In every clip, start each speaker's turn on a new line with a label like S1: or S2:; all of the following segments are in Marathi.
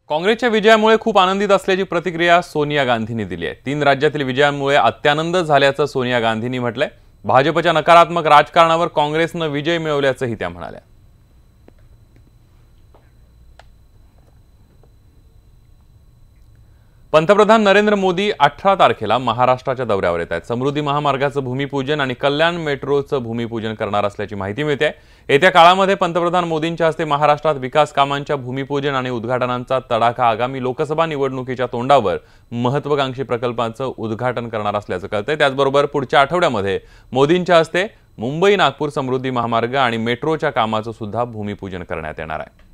S1: काँग्रेसच्या विजयामुळे खूप आनंदित असल्याची प्रतिक्रिया सोनिया गांधींनी दिली आहे। 3 राज्यातील विजयामुळे अत्यानंद झाल्याचं सोनिया गांधींनी म्हटलंय। भाजपच्या नकारात्मक राजकारणावर काँग्रेसनं विजय मिळवल्याचंही त्या म्हणाल्या। पंतप्रधान नरेंद्र मोदी 18 तारखेला महाराष्ट्राच्या दौऱ्यावर येत आहेत। समृद्धी महामार्गाचं भूमिपूजन आणि कल्याण मेट्रोचं भूमिपूजन करणार असल्याची माहिती मिळते। येत्या काळामध्ये पंतप्रधान मोदींच्या हस्ते महाराष्ट्रात विकास कामांच्या भूमिपूजन आणि उद्घाटनांचा तडाखा आगामी लोकसभा निवडणुकीच्या तोंडावर महत्त्वाकांक्षी प्रकल्पांचं उद्घाटन करणार असल्याचं कळतंय। त्याचबरोबर पुढच्या आठवड्यामध्ये मोदींच्या हस्ते मुंबई नागपूर समृद्धी महामार्ग आणि मेट्रोच्या कामाचं सुद्धा भूमिपूजन करण्यात येणार आहे।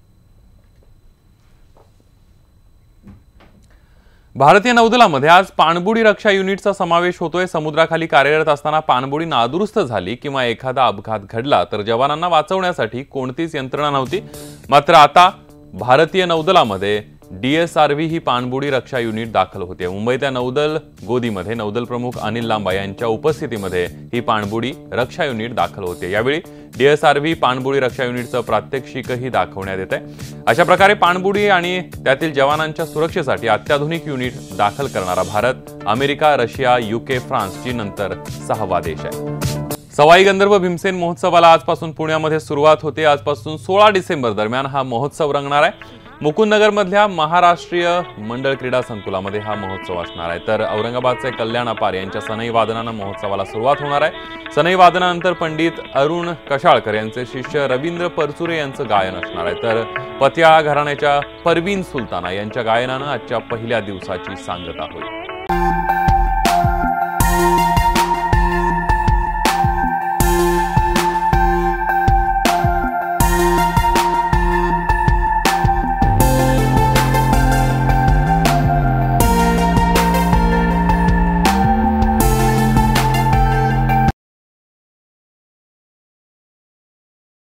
S1: भारतीय नौदलामध्ये आज पाणबुडी रक्षा युनिटचा समावेश होतोय। समुद्राखाली कार्यरत असताना पाणबुडी नादुरुस्त झाली किंवा एखादा अपघात घडला तर जवानांना वाचवण्यासाठी कोणतीच यंत्रणा नव्हती। मात्र आता भारतीय नौदलामध्ये DSRV ही पाणबुडी रक्षा युनिट दाखल होते। मुंबईतल्या नौदल गोदीमध्ये नौदल प्रमुख अनिल लांबा यांच्या उपस्थितीमध्ये ही पाणबुडी रक्षा युनिट दाखल होते। यावेळी DSRV पाणबुडी रक्षा युनिटचं प्रात्यक्षिकही दाखवण्यात येत आहे। अशा प्रकारे पाणबुडी आणि त्यातील जवानांच्या सुरक्षेसाठी अत्याधुनिक युनिट दाखल करणारा भारत अमेरिका, रशिया, UK, फ्रान्सची नंतर 6वा देश आहे। सवाई गंधर्व भीमसेन महोत्सवाला आजपासून पुण्यामध्ये सुरुवात होते। आजपासून 16 डिसेंबर दरम्यान हा महोत्सव रंगणार आहे। मुकुंदनगरमधल्या महाराष्ट्रीय मंडळ क्रीडा संकुलामध्ये हा महोत्सव असणार आहे। तर औरंगाबादचे कल्याण अपार यांच्या सनई वादनानं महोत्सवाला सुरुवात होणार आहे। सनई वादनानंतर पंडित अरुण कशाळकर यांचे शिष्य रवींद्र परचुरे यांचं गायन असणार आहे। तर पतियाळा घराण्याच्या परवीन सुलताना यांच्या गायनानं आजच्या पहिल्या दिवसाची सांगता होईल।